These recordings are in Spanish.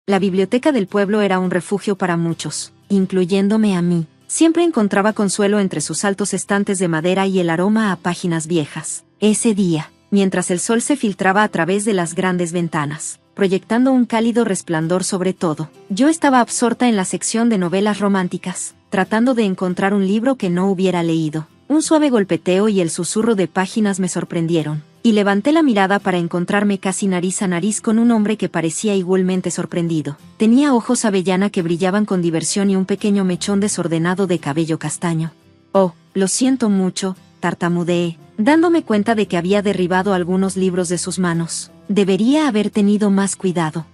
La biblioteca del pueblo era un refugio para muchos, incluyéndome a mí. Siempre encontraba consuelo entre sus altos estantes de madera y el aroma a páginas viejas. Ese día, mientras el sol se filtraba a través de las grandes ventanas, proyectando un cálido resplandor sobre todo, yo estaba absorta en la sección de novelas románticas, tratando de encontrar un libro que no hubiera leído. Un suave golpeteo y el susurro de páginas me sorprendieron, y levanté la mirada para encontrarme casi nariz a nariz con un hombre que parecía igualmente sorprendido. Tenía ojos avellana que brillaban con diversión y un pequeño mechón desordenado de cabello castaño. Oh, lo siento mucho, tartamudeé, dándome cuenta de que había derribado algunos libros de sus manos. Debería haber tenido más cuidado.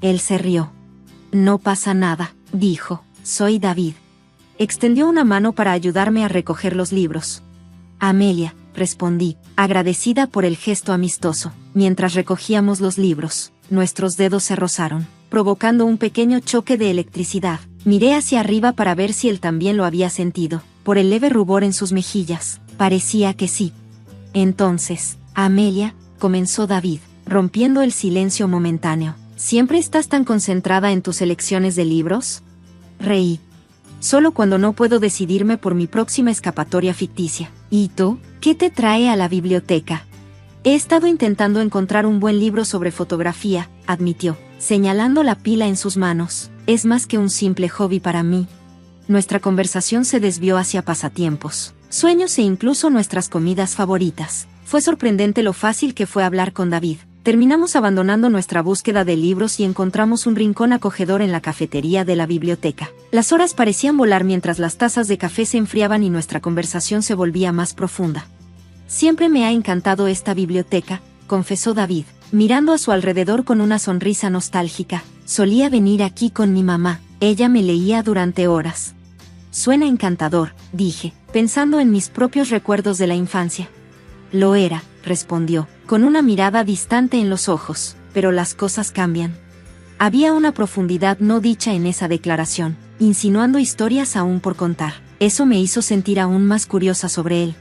Él se rió. No pasa nada, dijo, soy David. Extendió una mano para ayudarme a recoger los libros. Amelia, respondí, agradecida por el gesto amistoso. Mientras recogíamos los libros, nuestros dedos se rozaron, provocando un pequeño choque de electricidad. Miré hacia arriba para ver si él también lo había sentido. Por el leve rubor en sus mejillas, parecía que sí. Entonces, Amelia, comenzó David, rompiendo el silencio momentáneo. ¿Siempre estás tan concentrada en tus elecciones de libros? Reí. Solo cuando no puedo decidirme por mi próxima escapatoria ficticia. ¿Y tú? ¿Qué te trae a la biblioteca? He estado intentando encontrar un buen libro sobre fotografía, admitió, señalando la pila en sus manos. Es más que un simple hobby para mí. Nuestra conversación se desvió hacia pasatiempos, sueños e incluso nuestras comidas favoritas. Fue sorprendente lo fácil que fue hablar con David. Terminamos abandonando nuestra búsqueda de libros y encontramos un rincón acogedor en la cafetería de la biblioteca. Las horas parecían volar mientras las tazas de café se enfriaban y nuestra conversación se volvía más profunda. Siempre me ha encantado esta biblioteca, confesó David, mirando a su alrededor con una sonrisa nostálgica. Solía venir aquí con mi mamá, ella me leía durante horas. Suena encantador, dije, pensando en mis propios recuerdos de la infancia. Lo era, respondió, con una mirada distante en los ojos, pero las cosas cambian. Había una profundidad no dicha en esa declaración, insinuando historias aún por contar. Eso me hizo sentir aún más curiosa sobre él.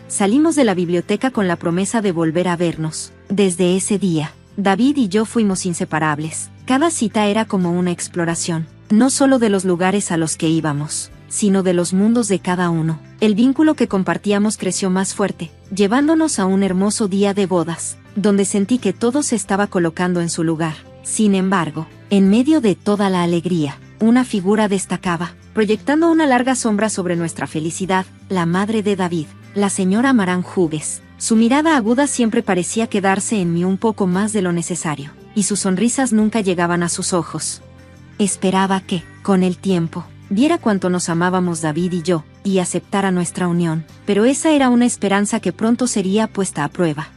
Salimos de la biblioteca con la promesa de volver a vernos. Desde ese día, David y yo fuimos inseparables. Cada cita era como una exploración, no solo de los lugares a los que íbamos, sino de los mundos de cada uno. El vínculo que compartíamos creció más fuerte, llevándonos a un hermoso día de bodas, donde sentí que todo se estaba colocando en su lugar. Sin embargo, en medio de toda la alegría, una figura destacaba, proyectando una larga sombra sobre nuestra felicidad, la madre de David, la señora Maran Hughes. Su mirada aguda siempre parecía quedarse en mí un poco más de lo necesario, y sus sonrisas nunca llegaban a sus ojos. Esperaba que, con el tiempo, viera cuánto nos amábamos David y yo, y aceptara nuestra unión, pero esa era una esperanza que pronto sería puesta a prueba.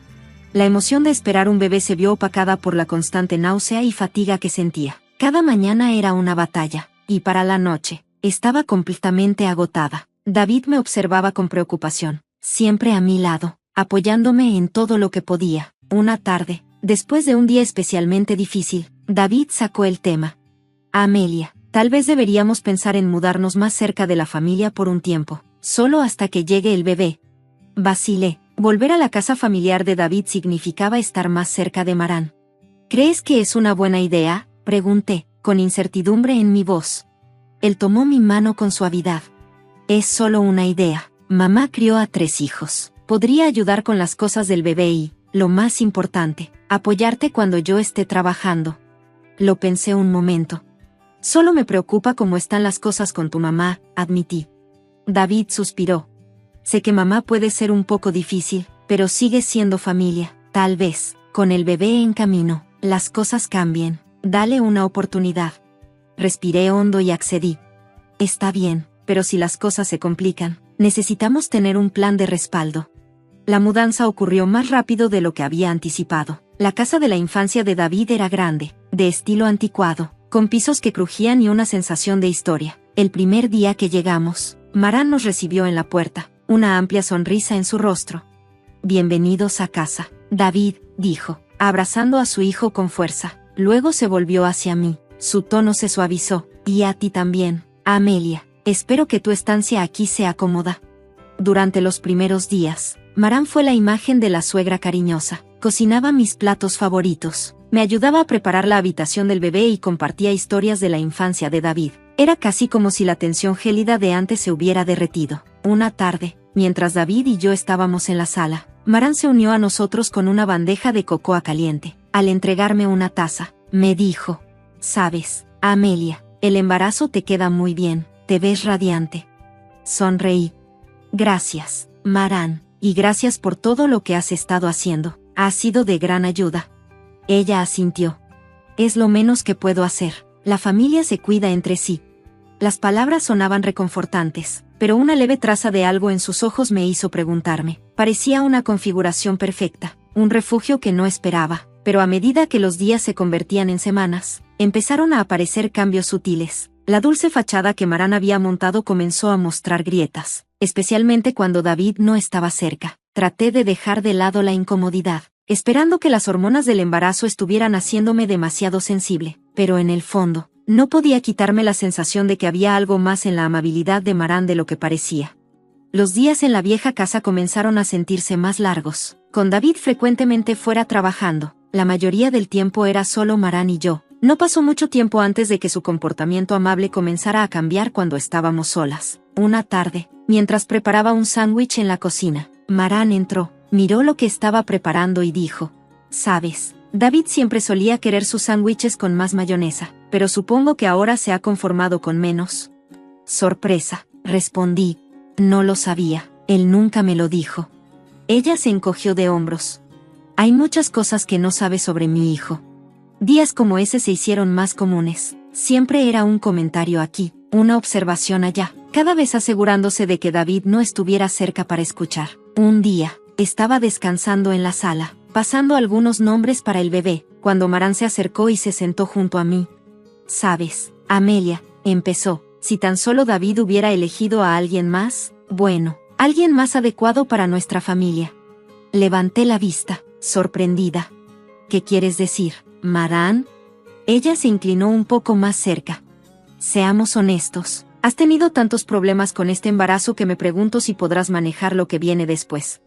La emoción de esperar un bebé se vio opacada por la constante náusea y fatiga que sentía. Cada mañana era una batalla, y para la noche, estaba completamente agotada. David me observaba con preocupación, siempre a mi lado, apoyándome en todo lo que podía. Una tarde, después de un día especialmente difícil, David sacó el tema. Amelia, tal vez deberíamos pensar en mudarnos más cerca de la familia por un tiempo, solo hasta que llegue el bebé. Vacilé. Volver a la casa familiar de David significaba estar más cerca de Maran. ¿Crees que es una buena idea?, pregunté, con incertidumbre en mi voz. Él tomó mi mano con suavidad. Es solo una idea. Mamá crió a 3 hijos. Podría ayudar con las cosas del bebé y, lo más importante, apoyarte cuando yo esté trabajando. Lo pensé un momento. Solo me preocupa cómo están las cosas con tu mamá, admití. David suspiró. Sé que mamá puede ser un poco difícil, pero sigue siendo familia. Tal vez, con el bebé en camino, las cosas cambien. Dale una oportunidad. Respiré hondo y accedí. Está bien, pero si las cosas se complican, necesitamos tener un plan de respaldo. La mudanza ocurrió más rápido de lo que había anticipado. La casa de la infancia de David era grande, de estilo anticuado, con pisos que crujían y una sensación de historia. El primer día que llegamos, Maran nos recibió en la puerta, una amplia sonrisa en su rostro. Bienvenidos a casa, David, dijo, abrazando a su hijo con fuerza. Luego se volvió hacia mí, su tono se suavizó. Y a ti también, Amelia, espero que tu estancia aquí sea cómoda. Durante los primeros días, Maran fue la imagen de la suegra cariñosa. Cocinaba mis platos favoritos, Me ayudaba a preparar la habitación del bebé y compartía historias de la infancia de David. Era casi como si la tensión gélida de antes se hubiera derretido. Una tarde, mientras David y yo estábamos en la sala, Maran se unió a nosotros con una bandeja de cocoa caliente. Al entregarme una taza, me dijo: «Sabes, Amelia, el embarazo te queda muy bien, te ves radiante». Sonreí. «Gracias, Maran, y gracias por todo lo que has estado haciendo. Ha sido de gran ayuda». Ella asintió. «Es lo menos que puedo hacer. La familia se cuida entre sí». Las palabras sonaban reconfortantes, pero una leve traza de algo en sus ojos me hizo preguntarme. Parecía una configuración perfecta, un refugio que no esperaba, pero a medida que los días se convertían en semanas, empezaron a aparecer cambios sutiles. La dulce fachada que Maran había montado comenzó a mostrar grietas, especialmente cuando David no estaba cerca. Traté de dejar de lado la incomodidad, esperando que las hormonas del embarazo estuvieran haciéndome demasiado sensible, pero en el fondo, no podía quitarme la sensación de que había algo más en la amabilidad de Maran de lo que parecía. Los días en la vieja casa comenzaron a sentirse más largos, con David frecuentemente fuera trabajando. La mayoría del tiempo era solo Maran y yo. No pasó mucho tiempo antes de que su comportamiento amable comenzara a cambiar cuando estábamos solas. Una tarde, mientras preparaba un sándwich en la cocina, Maran entró, miró lo que estaba preparando y dijo: «Sabes, David siempre solía querer sus sándwiches con más mayonesa, pero supongo que ahora se ha conformado con menos». «Sorpresa», respondí. «No lo sabía, él nunca me lo dijo». Ella se encogió de hombros. «Hay muchas cosas que no sabes sobre mi hijo». Días como ese se hicieron más comunes. Siempre era un comentario aquí, una observación allá, cada vez asegurándose de que David no estuviera cerca para escuchar. Un día, estaba descansando en la sala, pasando algunos nombres para el bebé, cuando Maran se acercó y se sentó junto a mí. «Sabes, Amelia», empezó, «si tan solo David hubiera elegido a alguien más, bueno, alguien más adecuado para nuestra familia». Levanté la vista, sorprendida. «¿Qué quieres decir, Maran?» Ella se inclinó un poco más cerca. «Seamos honestos, has tenido tantos problemas con este embarazo que me pregunto si podrás manejar lo que viene después».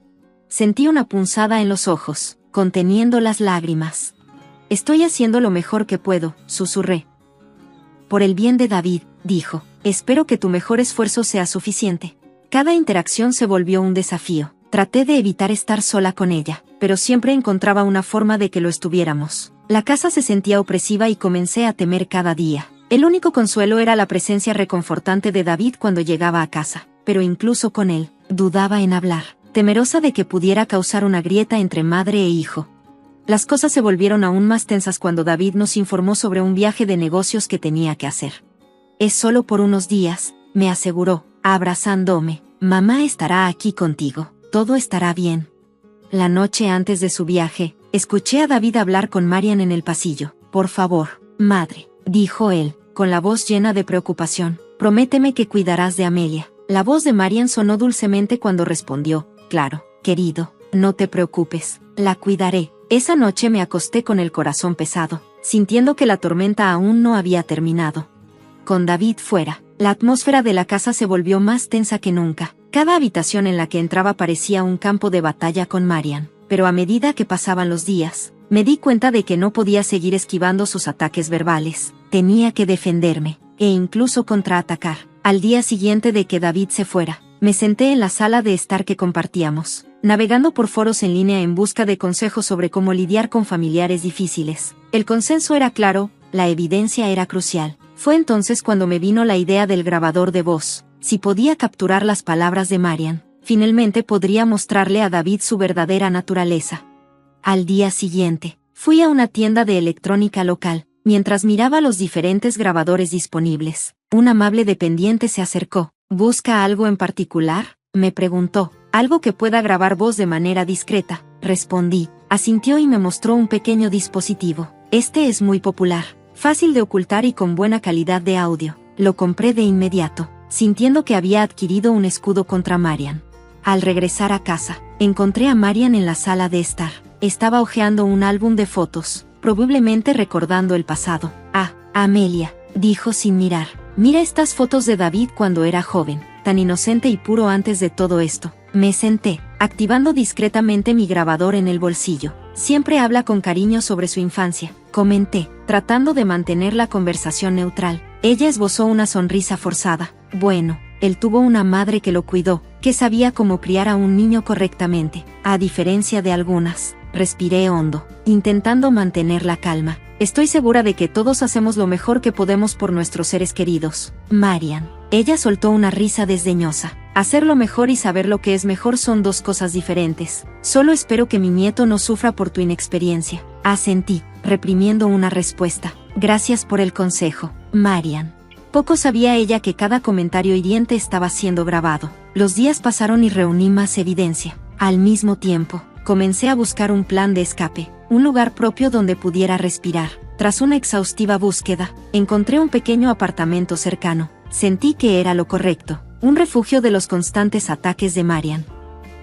Sentí una punzada en los ojos, conteniendo las lágrimas. «Estoy haciendo lo mejor que puedo», susurré. «Por el bien de David», dijo, «espero que tu mejor esfuerzo sea suficiente». Cada interacción se volvió un desafío. Traté de evitar estar sola con ella, pero siempre encontraba una forma de que lo estuviéramos. La casa se sentía opresiva y comencé a temer cada día. El único consuelo era la presencia reconfortante de David cuando llegaba a casa, pero incluso con él, dudaba en hablar, temerosa de que pudiera causar una grieta entre madre e hijo. Las cosas se volvieron aún más tensas cuando David nos informó sobre un viaje de negocios que tenía que hacer. «Es solo por unos días», me aseguró, abrazándome. «Mamá estará aquí contigo. Todo estará bien». La noche antes de su viaje, escuché a David hablar con Marian en el pasillo. «Por favor, madre», dijo él, con la voz llena de preocupación, «prométeme que cuidarás de Amelia». La voz de Marian sonó dulcemente cuando respondió: «Claro, querido, no te preocupes, la cuidaré». Esa noche me acosté con el corazón pesado, sintiendo que la tormenta aún no había terminado. Con David fuera, la atmósfera de la casa se volvió más tensa que nunca. Cada habitación en la que entraba parecía un campo de batalla con Marian, pero a medida que pasaban los días, me di cuenta de que no podía seguir esquivando sus ataques verbales. Tenía que defenderme, e incluso contraatacar. Al día siguiente de que David se fuera, me senté en la sala de estar que compartíamos, navegando por foros en línea en busca de consejos sobre cómo lidiar con familiares difíciles. El consenso era claro, la evidencia era crucial. Fue entonces cuando me vino la idea del grabador de voz. Si podía capturar las palabras de Marian, finalmente podría mostrarle a David su verdadera naturaleza. Al día siguiente, fui a una tienda de electrónica local. Mientras miraba los diferentes grabadores disponibles, un amable dependiente se acercó. «¿Busca algo en particular?», me preguntó. «Algo que pueda grabar voz de manera discreta», respondí. Asintió y me mostró un pequeño dispositivo. «Este es muy popular, fácil de ocultar y con buena calidad de audio». Lo compré de inmediato, sintiendo que había adquirido un escudo contra Marian. Al regresar a casa, encontré a Marian en la sala de estar. Estaba hojeando un álbum de fotos, probablemente recordando el pasado. «Ah, Amelia», dijo sin mirar, «mira estas fotos de David cuando era joven, tan inocente y puro antes de todo esto». Me senté, activando discretamente mi grabador en el bolsillo. Siempre habla con cariño sobre su infancia, comenté, tratando de mantener la conversación neutral. Ella esbozó una sonrisa forzada. Bueno, él tuvo una madre que lo cuidó, que sabía cómo criar a un niño correctamente, a diferencia de algunas. Respiré hondo, intentando mantener la calma. Estoy segura de que todos hacemos lo mejor que podemos por nuestros seres queridos. Marian. Ella soltó una risa desdeñosa. Hacer lo mejor y saber lo que es mejor son dos cosas diferentes. Solo espero que mi nieto no sufra por tu inexperiencia. Asentí, reprimiendo una respuesta. Gracias por el consejo, Marian. Poco sabía ella que cada comentario hiriente estaba siendo grabado. Los días pasaron y reuní más evidencia. Al mismo tiempo, comencé a buscar un plan de escape, un lugar propio donde pudiera respirar. Tras una exhaustiva búsqueda, encontré un pequeño apartamento cercano. Sentí que era lo correcto, un refugio de los constantes ataques de Marian.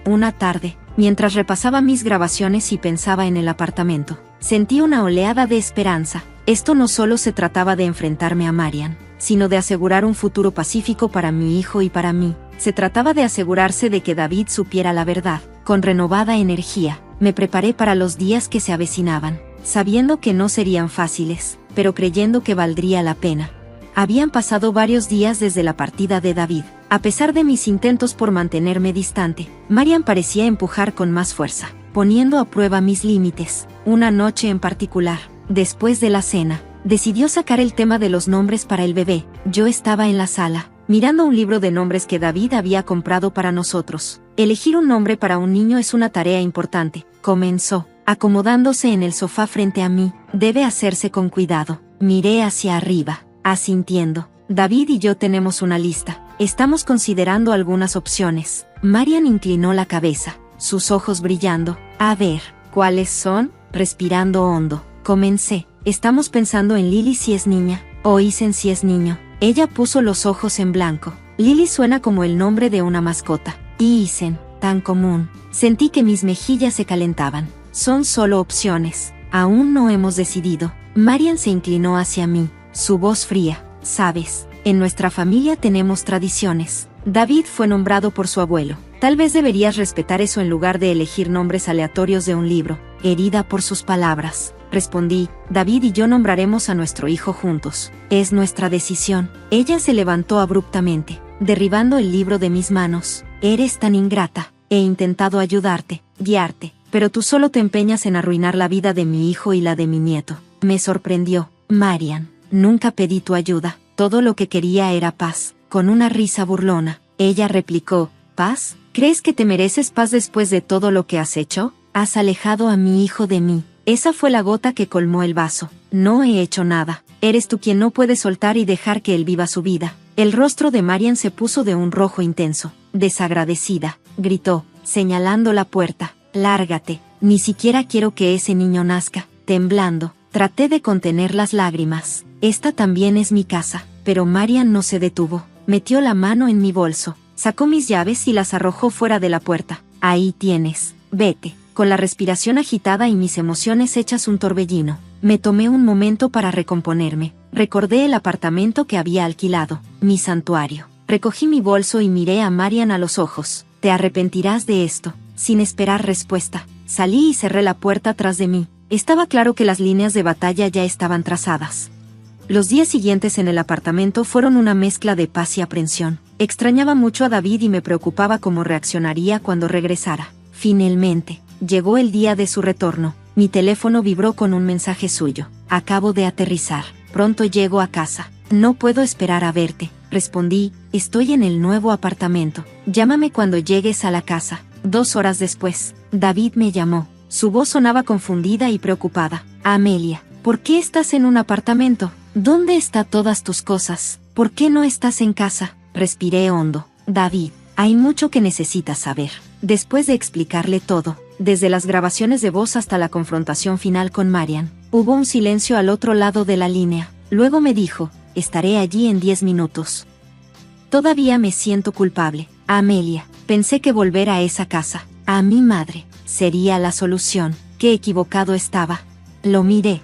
Una tarde, mientras repasaba mis grabaciones y pensaba en el apartamento, sentí una oleada de esperanza. Esto no solo se trataba de enfrentarme a Marian, sino de asegurar un futuro pacífico para mi hijo y para mí. Se trataba de asegurarse de que David supiera la verdad. Con renovada energía, me preparé para los días que se avecinaban, sabiendo que no serían fáciles, pero creyendo que valdría la pena. Habían pasado varios días desde la partida de David. A pesar de mis intentos por mantenerme distante, Marian parecía empujar con más fuerza, poniendo a prueba mis límites. Una noche en particular, después de la cena, decidió sacar el tema de los nombres para el bebé. Yo estaba en la sala, mirando un libro de nombres que David había comprado para nosotros. Elegir un nombre para un niño es una tarea importante, comenzó, acomodándose en el sofá frente a mí. Debe hacerse con cuidado. Miré hacia arriba, asintiendo. David y yo tenemos una lista. Estamos considerando algunas opciones. Marian inclinó la cabeza, sus ojos brillando. A ver, ¿cuáles son? Respirando hondo, comencé. Estamos pensando en Lily si es niña, o Isen si es niño. Ella puso los ojos en blanco. Lily suena como el nombre de una mascota. Y Isen, tan común. Sentí que mis mejillas se calentaban. Son solo opciones. Aún no hemos decidido. Marian se inclinó hacia mí, su voz fría. Sabes, en nuestra familia tenemos tradiciones. David fue nombrado por su abuelo. Tal vez deberías respetar eso en lugar de elegir nombres aleatorios de un libro. Herida por sus palabras, respondí, David y yo nombraremos a nuestro hijo juntos. Es nuestra decisión. Ella se levantó abruptamente, derribando el libro de mis manos. Eres tan ingrata. He intentado ayudarte, guiarte, pero tú solo te empeñas en arruinar la vida de mi hijo y la de mi nieto. Me sorprendió. Marian, nunca pedí tu ayuda. Todo lo que quería era paz. Con una risa burlona, ella replicó, ¿paz? ¿Crees que te mereces paz después de todo lo que has hecho? Has alejado a mi hijo de mí. Esa fue la gota que colmó el vaso. No he hecho nada. Eres tú quien no puede soltar y dejar que él viva su vida. El rostro de Marian se puso de un rojo intenso. Desagradecida, gritó, señalando la puerta. Lárgate. Ni siquiera quiero que ese niño nazca. Temblando, traté de contener las lágrimas. Esta también es mi casa. Pero Marian no se detuvo. Metió la mano en mi bolso, sacó mis llaves y las arrojó fuera de la puerta. Ahí tienes. Vete. Con la respiración agitada y mis emociones hechas un torbellino, me tomé un momento para recomponerme. Recordé el apartamento que había alquilado, mi santuario. Recogí mi bolso y miré a Marian a los ojos. Te arrepentirás de esto. Sin esperar respuesta, salí y cerré la puerta tras de mí. Estaba claro que las líneas de batalla ya estaban trazadas. Los días siguientes en el apartamento fueron una mezcla de paz y aprensión. Extrañaba mucho a David y me preocupaba cómo reaccionaría cuando regresara. Finalmente, llegó el día de su retorno. Mi teléfono vibró con un mensaje suyo. Acabo de aterrizar. Pronto llego a casa. No puedo esperar a verte. Respondí, estoy en el nuevo apartamento. Llámame cuando llegues a la casa. 2 horas después, David me llamó. Su voz sonaba confundida y preocupada. Amelia, ¿por qué estás en un apartamento? ¿Dónde están todas tus cosas? ¿Por qué no estás en casa? Respiré hondo. David, hay mucho que necesitas saber. Después de explicarle todo, desde las grabaciones de voz hasta la confrontación final con Marian, hubo un silencio al otro lado de la línea. Luego me dijo, estaré allí en 10 minutos. Todavía me siento culpable. Amelia, pensé que volver a esa casa, a mi madre, sería la solución. Qué equivocado estaba. Lo miré.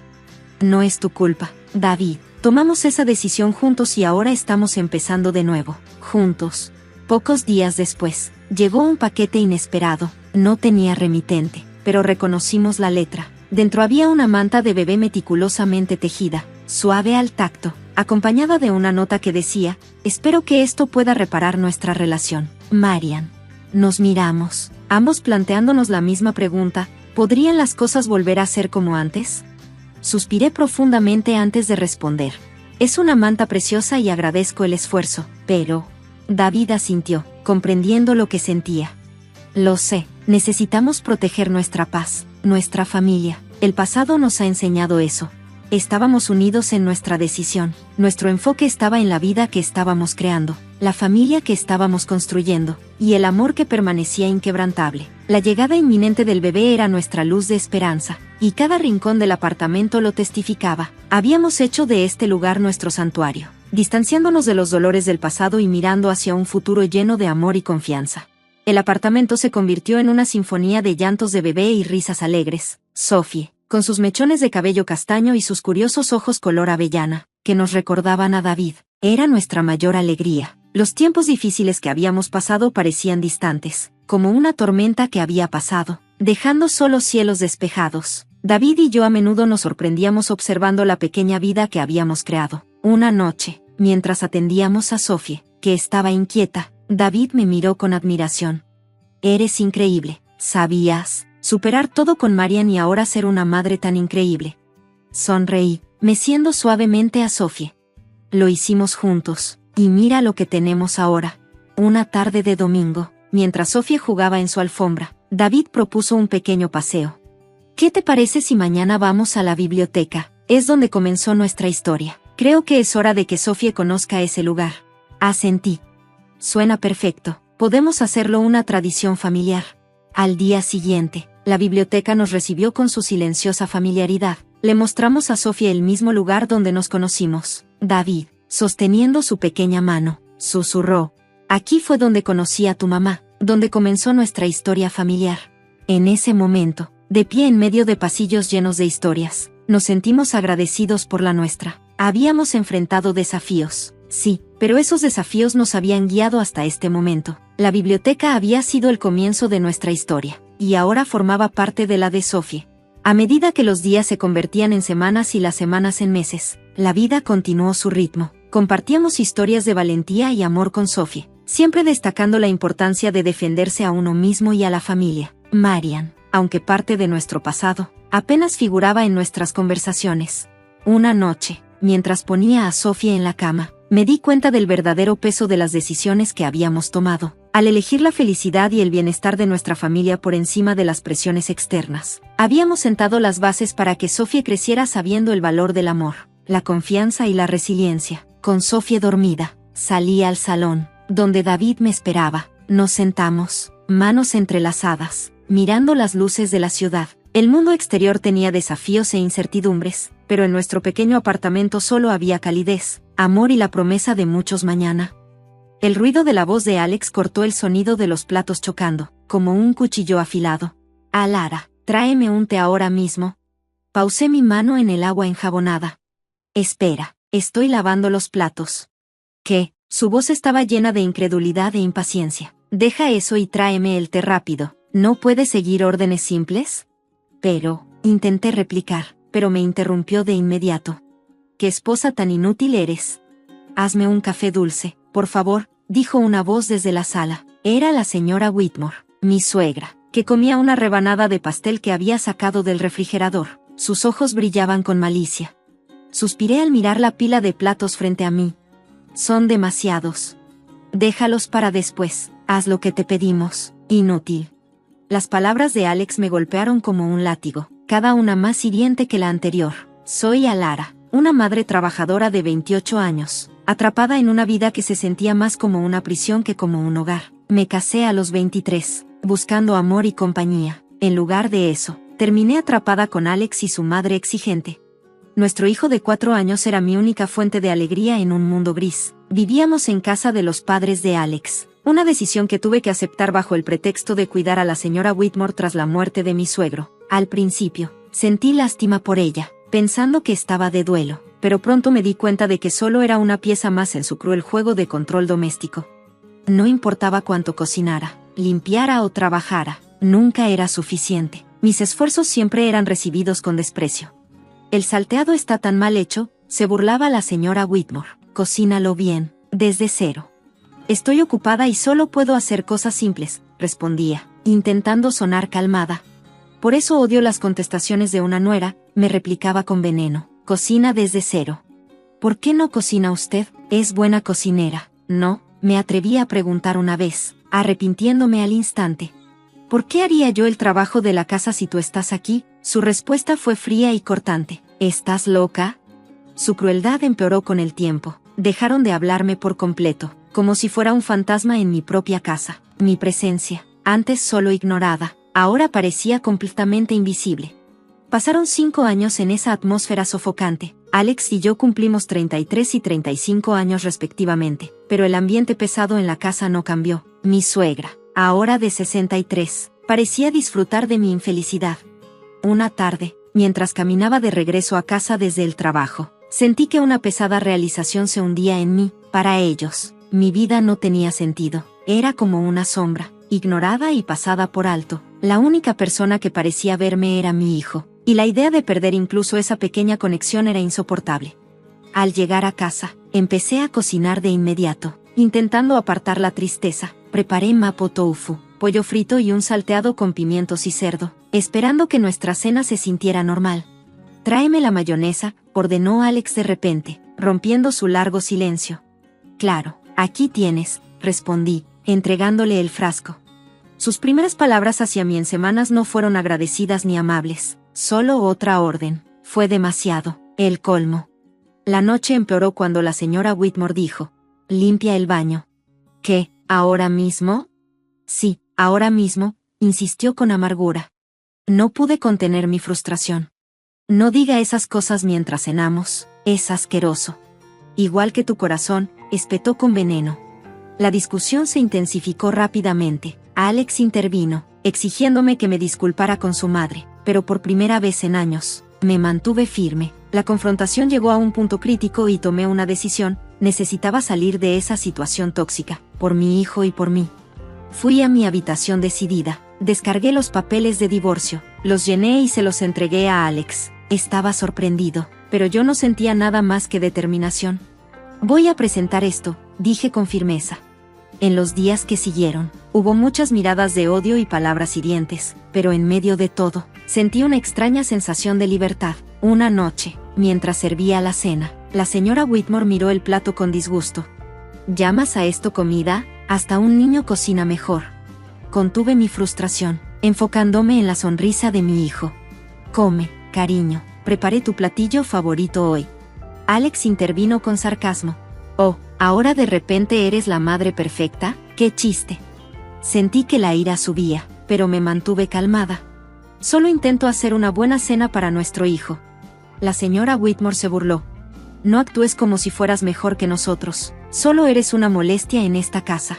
No es tu culpa, David. Tomamos esa decisión juntos y ahora estamos empezando de nuevo, juntos. Pocos días después, llegó un paquete inesperado. No tenía remitente, pero reconocimos la letra. Dentro había una manta de bebé meticulosamente tejida, suave al tacto, acompañada de una nota que decía: espero que esto pueda reparar nuestra relación, Marian. Nos miramos, ambos planteándonos la misma pregunta: ¿podrían las cosas volver a ser como antes? Suspiré profundamente antes de responder. Es una manta preciosa y agradezco el esfuerzo, pero... David asintió, comprendiendo lo que sentía. Lo sé, necesitamos proteger nuestra paz, nuestra familia. El pasado nos ha enseñado eso. Estábamos unidos en nuestra decisión. Nuestro enfoque estaba en la vida que estábamos creando, la familia que estábamos construyendo, y el amor que permanecía inquebrantable. La llegada inminente del bebé era nuestra luz de esperanza, y cada rincón del apartamento lo testificaba. Habíamos hecho de este lugar nuestro santuario, distanciándonos de los dolores del pasado y mirando hacia un futuro lleno de amor y confianza. El apartamento se convirtió en una sinfonía de llantos de bebé y risas alegres. Sophie, con sus mechones de cabello castaño y sus curiosos ojos color avellana, que nos recordaban a David, era nuestra mayor alegría. Los tiempos difíciles que habíamos pasado parecían distantes, como una tormenta que había pasado, dejando solo cielos despejados. David y yo a menudo nos sorprendíamos observando la pequeña vida que habíamos creado. Una noche, mientras atendíamos a Sophie, que estaba inquieta, David me miró con admiración. Eres increíble, ¿sabías? Superar todo con Marian y ahora ser una madre tan increíble. Sonreí, meciendo suavemente a Sophie. Lo hicimos juntos, y mira lo que tenemos ahora. Una tarde de domingo, mientras Sophie jugaba en su alfombra, David propuso un pequeño paseo. ¿Qué te parece si mañana vamos a la biblioteca? Es donde comenzó nuestra historia. Creo que es hora de que Sophie conozca ese lugar. Asentí. Suena perfecto. Podemos hacerlo una tradición familiar. Al día siguiente, la biblioteca nos recibió con su silenciosa familiaridad. Le mostramos a Sophie el mismo lugar donde nos conocimos. David, sosteniendo su pequeña mano, susurró: aquí fue donde conocí a tu mamá, donde comenzó nuestra historia familiar. En ese momento, de pie en medio de pasillos llenos de historias, nos sentimos agradecidos por la nuestra. Habíamos enfrentado desafíos, sí, pero esos desafíos nos habían guiado hasta este momento. La biblioteca había sido el comienzo de nuestra historia, y ahora formaba parte de la de Sophie. A medida que los días se convertían en semanas y las semanas en meses, la vida continuó su ritmo. Compartíamos historias de valentía y amor con Sophie, siempre destacando la importancia de defenderse a uno mismo y a la familia. Marian, aunque parte de nuestro pasado, apenas figuraba en nuestras conversaciones. Una noche, mientras ponía a Sophie en la cama, me di cuenta del verdadero peso de las decisiones que habíamos tomado, al elegir la felicidad y el bienestar de nuestra familia por encima de las presiones externas. Habíamos sentado las bases para que Sophie creciera sabiendo el valor del amor, la confianza y la resiliencia. Con Sophie dormida, salí al salón, donde David me esperaba. Nos sentamos, manos entrelazadas, mirando las luces de la ciudad. El mundo exterior tenía desafíos e incertidumbres, pero en nuestro pequeño apartamento solo había calidez, amor y la promesa de muchos mañana. El ruido de la voz de Alex cortó el sonido de los platos chocando, como un cuchillo afilado. Alara, tráeme un té ahora mismo. Pausé mi mano en el agua enjabonada. Espera, estoy lavando los platos. ¿Qué? Su voz estaba llena de incredulidad e impaciencia. Deja eso y tráeme el té rápido. ¿No puedes seguir órdenes simples? Intenté replicar, pero me interrumpió de inmediato. ¿Qué esposa tan inútil eres? Hazme un café dulce, por favor, dijo una voz desde la sala. Era la señora Whitmore, mi suegra, que comía una rebanada de pastel que había sacado del refrigerador. Sus ojos brillaban con malicia. Suspiré al mirar la pila de platos frente a mí. Son demasiados. Déjalos para después, haz lo que te pedimos, inútil. Las palabras de Alex me golpearon como un látigo, cada una más hiriente que la anterior. Soy Alara, una madre trabajadora de 28 años, atrapada en una vida que se sentía más como una prisión que como un hogar. Me casé a los 23, buscando amor y compañía. En lugar de eso, terminé atrapada con Alex y su madre exigente. Nuestro hijo de 4 años era mi única fuente de alegría en un mundo gris. Vivíamos en casa de los padres de Alex, una decisión que tuve que aceptar bajo el pretexto de cuidar a la señora Whitmore tras la muerte de mi suegro. Al principio, sentí lástima por ella, pensando que estaba de duelo, pero pronto me di cuenta de que solo era una pieza más en su cruel juego de control doméstico. No importaba cuánto cocinara, limpiara o trabajara, Nunca era suficiente. Mis esfuerzos siempre eran recibidos con desprecio. El salteado está tan mal hecho, se burlaba la señora Whitmore. Cocínalo bien, desde cero. Estoy ocupada y solo puedo hacer cosas simples, respondía, intentando sonar calmada. Por eso odio las contestaciones de una nuera, me replicaba con veneno. Cocina desde cero. ¿Por qué no cocina usted? Es buena cocinera. No, me atreví a preguntar una vez, arrepintiéndome al instante. ¿Por qué haría yo el trabajo de la casa si tú estás aquí? Su respuesta fue fría y cortante. ¿Estás loca? Su crueldad empeoró con el tiempo. Dejaron de hablarme por completo, como si fuera un fantasma en mi propia casa. Mi presencia, antes solo ignorada, ahora parecía completamente invisible. Pasaron 5 años en esa atmósfera sofocante. Alex y yo cumplimos 33 y 35 años respectivamente, pero el ambiente pesado en la casa no cambió. Mi suegra, ahora de 63, parecía disfrutar de mi infelicidad. Una tarde, mientras caminaba de regreso a casa desde el trabajo, sentí que una pesada realización se hundía en mí. Para ellos, mi vida no tenía sentido. Era como una sombra, ignorada y pasada por alto. La única persona que parecía verme era mi hijo, y la idea de perder incluso esa pequeña conexión era insoportable. Al llegar a casa, empecé a cocinar de inmediato, intentando apartar la tristeza. Preparé mapo tofu, pollo frito y un salteado con pimientos y cerdo, esperando que nuestra cena se sintiera normal. Tráeme la mayonesa, ordenó Alex de repente, rompiendo su largo silencio. Claro, aquí tienes, respondí, entregándole el frasco. Sus primeras palabras hacia mí en semanas no fueron agradecidas ni amables, solo otra orden. Fue demasiado, el colmo. La noche empeoró cuando la señora Whitmore dijo, limpia el baño. ¿Qué, ahora mismo? Sí, ahora mismo, insistió con amargura. No pude contener mi frustración. No diga esas cosas mientras cenamos, es asqueroso. Igual que tu corazón, espetó con veneno. La discusión se intensificó rápidamente. Alex intervino, exigiéndome que me disculpara con su madre, pero por primera vez en años, me mantuve firme. La confrontación llegó a un punto crítico y tomé una decisión. Necesitaba salir de esa situación tóxica, por mi hijo y por mí. Fui a mi habitación decidida, descargué los papeles de divorcio, los llené y se los entregué a Alex. Estaba sorprendido, pero yo no sentía nada más que determinación. Voy a presentar esto, dije con firmeza. En los días que siguieron, hubo muchas miradas de odio y palabras hirientes, pero en medio de todo, sentí una extraña sensación de libertad. Una noche, mientras servía la cena, la señora Whitmore miró el plato con disgusto. ¿Llamas a esto comida? Hasta un niño cocina mejor. Contuve mi frustración, enfocándome en la sonrisa de mi hijo. Come, cariño, preparé tu platillo favorito hoy. Alex intervino con sarcasmo. Oh, ¿ahora de repente eres la madre perfecta? ¡Qué chiste! Sentí que la ira subía, pero me mantuve calmada. Solo intento hacer una buena cena para nuestro hijo. La señora Whitmore se burló. No actúes como si fueras mejor que nosotros. Solo eres una molestia en esta casa.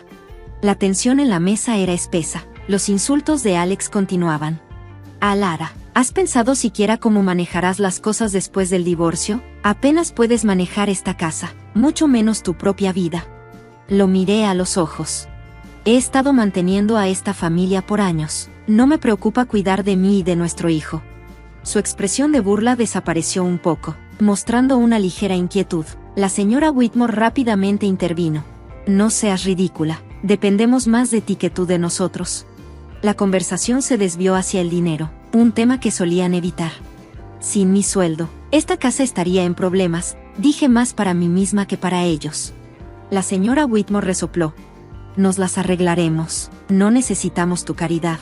La tensión en la mesa era espesa. Los insultos de Alex continuaban. Lara, ¿has pensado siquiera cómo manejarás las cosas después del divorcio? Apenas puedes manejar esta casa, mucho menos tu propia vida. Lo miré a los ojos. He estado manteniendo a esta familia por años. No me preocupa cuidar de mí y de nuestro hijo. Su expresión de burla desapareció un poco, mostrando una ligera inquietud. La señora Whitmore rápidamente intervino. No seas ridícula, dependemos más de ti que tú de nosotros. La conversación se desvió hacia el dinero, un tema que solían evitar. Sin mi sueldo, esta casa estaría en problemas, dije más para mí misma que para ellos. La señora Whitmore resopló. Nos las arreglaremos, no necesitamos tu caridad.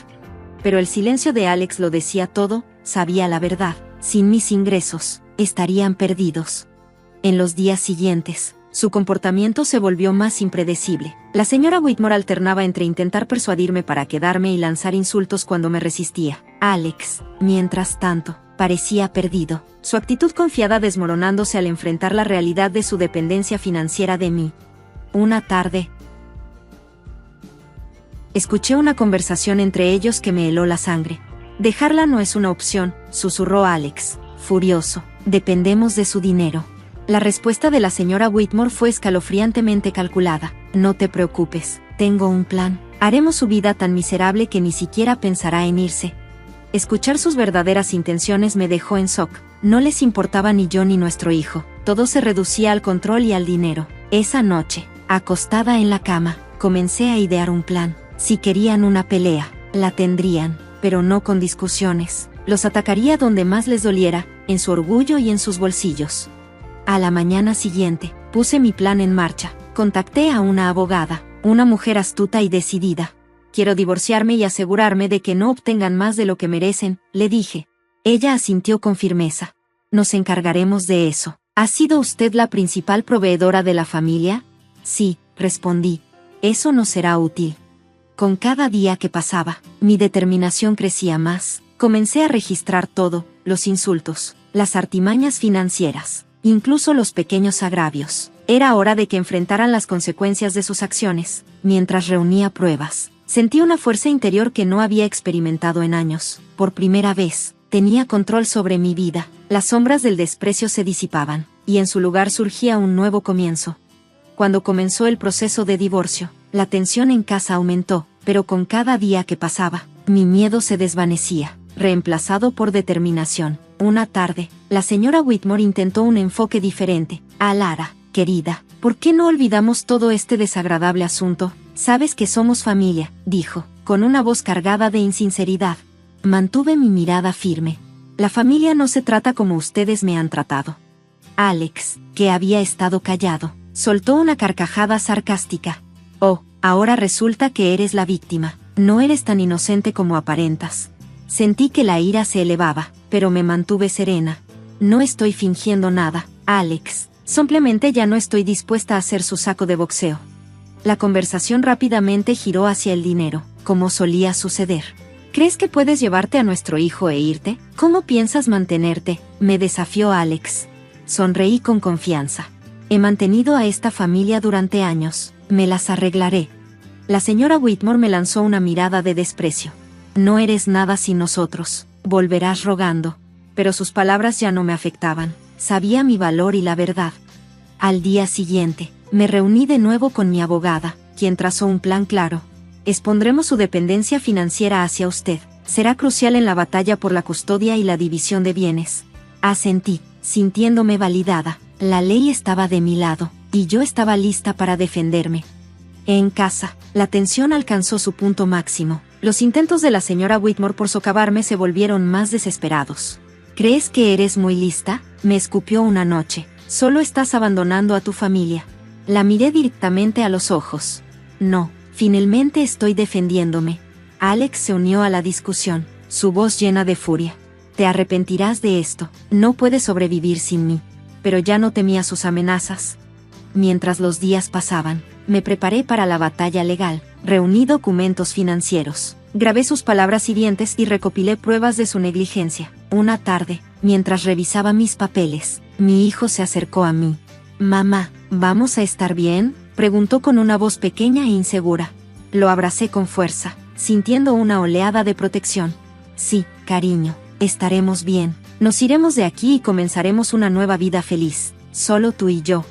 Pero el silencio de Alex lo decía todo, sabía la verdad. Sin mis ingresos, estarían perdidos. En los días siguientes, su comportamiento se volvió más impredecible. La señora Whitmore alternaba entre intentar persuadirme para quedarme y lanzar insultos cuando me resistía. Alex, mientras tanto, parecía perdido, su actitud confiada desmoronándose al enfrentar la realidad de su dependencia financiera de mí. Una tarde, escuché una conversación entre ellos que me heló la sangre. Dejarla no es una opción, susurró Alex, furioso. Dependemos de su dinero. La respuesta de la señora Whitmore fue escalofriantemente calculada. No te preocupes, tengo un plan. Haremos su vida tan miserable que ni siquiera pensará en irse. Escuchar sus verdaderas intenciones me dejó en shock. No les importaba ni yo ni nuestro hijo. Todo se reducía al control y al dinero. Esa noche, acostada en la cama, comencé a idear un plan. Si querían una pelea, la tendrían, pero no con discusiones. Los atacaría donde más les doliera, en su orgullo y en sus bolsillos. A la mañana siguiente, puse mi plan en marcha. Contacté a una abogada, una mujer astuta y decidida. Quiero divorciarme y asegurarme de que no obtengan más de lo que merecen, le dije. Ella asintió con firmeza. Nos encargaremos de eso. ¿Ha sido usted la principal proveedora de la familia? Sí, respondí. Eso no será útil. Con cada día que pasaba, mi determinación crecía más. Comencé a registrar todo, los insultos, las artimañas financieras, incluso los pequeños agravios. Era hora de que enfrentaran las consecuencias de sus acciones. Mientras reunía pruebas, sentí una fuerza interior que no había experimentado en años. Por primera vez, tenía control sobre mi vida. Las sombras del desprecio se disipaban, y en su lugar surgía un nuevo comienzo. Cuando comenzó el proceso de divorcio, la tensión en casa aumentó, pero con cada día que pasaba, mi miedo se desvanecía, reemplazado por determinación. Una tarde, la señora Whitmore intentó un enfoque diferente. Lara, querida, ¿por qué no olvidamos todo este desagradable asunto? Sabes que somos familia, dijo, con una voz cargada de insinceridad. Mantuve mi mirada firme. La familia no se trata como ustedes me han tratado. Alex, que había estado callado, soltó una carcajada sarcástica. Oh, ahora resulta que eres la víctima. No eres tan inocente como aparentas. Sentí que la ira se elevaba, pero me mantuve serena. No estoy fingiendo nada, Alex. Simplemente ya no estoy dispuesta a ser su saco de boxeo. La conversación rápidamente giró hacia el dinero, como solía suceder. ¿Crees que puedes llevarte a nuestro hijo e irte? ¿Cómo piensas mantenerte? Me desafió Alex. Sonreí con confianza. He mantenido a esta familia durante años. Me las arreglaré. La señora Whitmore me lanzó una mirada de desprecio. No eres nada sin nosotros. Volverás rogando. Pero sus palabras ya no me afectaban. Sabía mi valor y la verdad. Al día siguiente, me reuní de nuevo con mi abogada, quien trazó un plan claro. Expondremos su dependencia financiera hacia usted. Será crucial en la batalla por la custodia y la división de bienes. Asentí, sintiéndome validada. La ley estaba de mi lado, y yo estaba lista para defenderme. En casa, la tensión alcanzó su punto máximo. Los intentos de la señora Whitmore por socavarme se volvieron más desesperados. ¿Crees que eres muy lista?, me escupió una noche. Solo estás abandonando a tu familia. La miré directamente a los ojos. No, finalmente estoy defendiéndome. Alex se unió a la discusión, su voz llena de furia. Te arrepentirás de esto. No puedes sobrevivir sin mí. Pero ya no temía sus amenazas. Mientras los días pasaban, me preparé para la batalla legal. Reuní documentos financieros, grabé sus palabras hirientes y recopilé pruebas de su negligencia. Una tarde, mientras revisaba mis papeles, mi hijo se acercó a mí. Mamá, ¿vamos a estar bien?, preguntó con una voz pequeña e insegura. Lo abracé con fuerza, sintiendo una oleada de protección. Sí, cariño, estaremos bien. Nos iremos de aquí y comenzaremos una nueva vida feliz, solo tú y yo.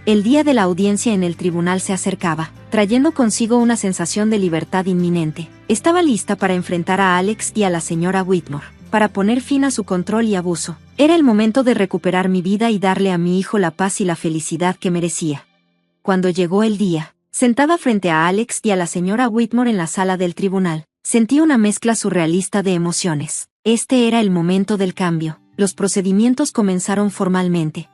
El día de la audiencia en el tribunal se acercaba, trayendo consigo una sensación de libertad inminente. Estaba lista para enfrentar a Alex y a la señora Whitmore, para poner fin a su control y abuso. Era el momento de recuperar mi vida y darle a mi hijo la paz y la felicidad que merecía. Cuando llegó el día, sentada frente a Alex y a la señora Whitmore en la sala del tribunal, sentí una mezcla surrealista de emociones. Este era el momento del cambio. Los procedimientos comenzaron formalmente.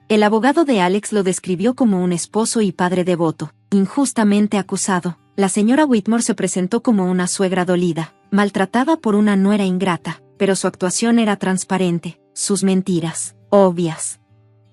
El abogado de Alex lo describió como un esposo y padre devoto, injustamente acusado. La señora Whitmore se presentó como una suegra dolida, maltratada por una nuera ingrata, pero su actuación era transparente, sus mentiras, obvias.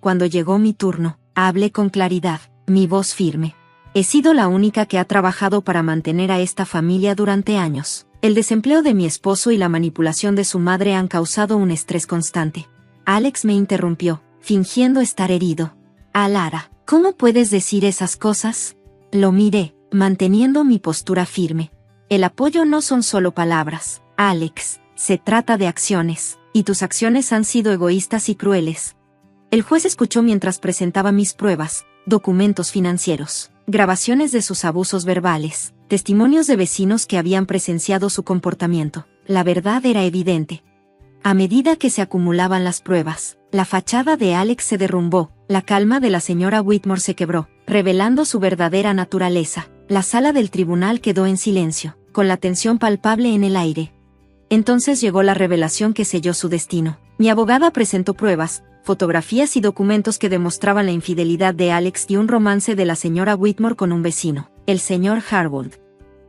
Cuando llegó mi turno, hablé con claridad, mi voz firme. He sido la única que ha trabajado para mantener a esta familia durante años. El desempleo de mi esposo y la manipulación de su madre han causado un estrés constante. Alex me interrumpió, fingiendo estar herido. Lara, ¿cómo puedes decir esas cosas? Lo miré, manteniendo mi postura firme. El apoyo no son solo palabras, Alex, se trata de acciones, y tus acciones han sido egoístas y crueles. El juez escuchó mientras presentaba mis pruebas, documentos financieros, grabaciones de sus abusos verbales, testimonios de vecinos que habían presenciado su comportamiento. La verdad era evidente. A medida que se acumulaban las pruebas, la fachada de Alex se derrumbó, la calma de la señora Whitmore se quebró, revelando su verdadera naturaleza. La sala del tribunal quedó en silencio, con la tensión palpable en el aire. Entonces llegó la revelación que selló su destino. Mi abogada presentó pruebas, fotografías y documentos que demostraban la infidelidad de Alex y un romance de la señora Whitmore con un vecino, el señor Harwood.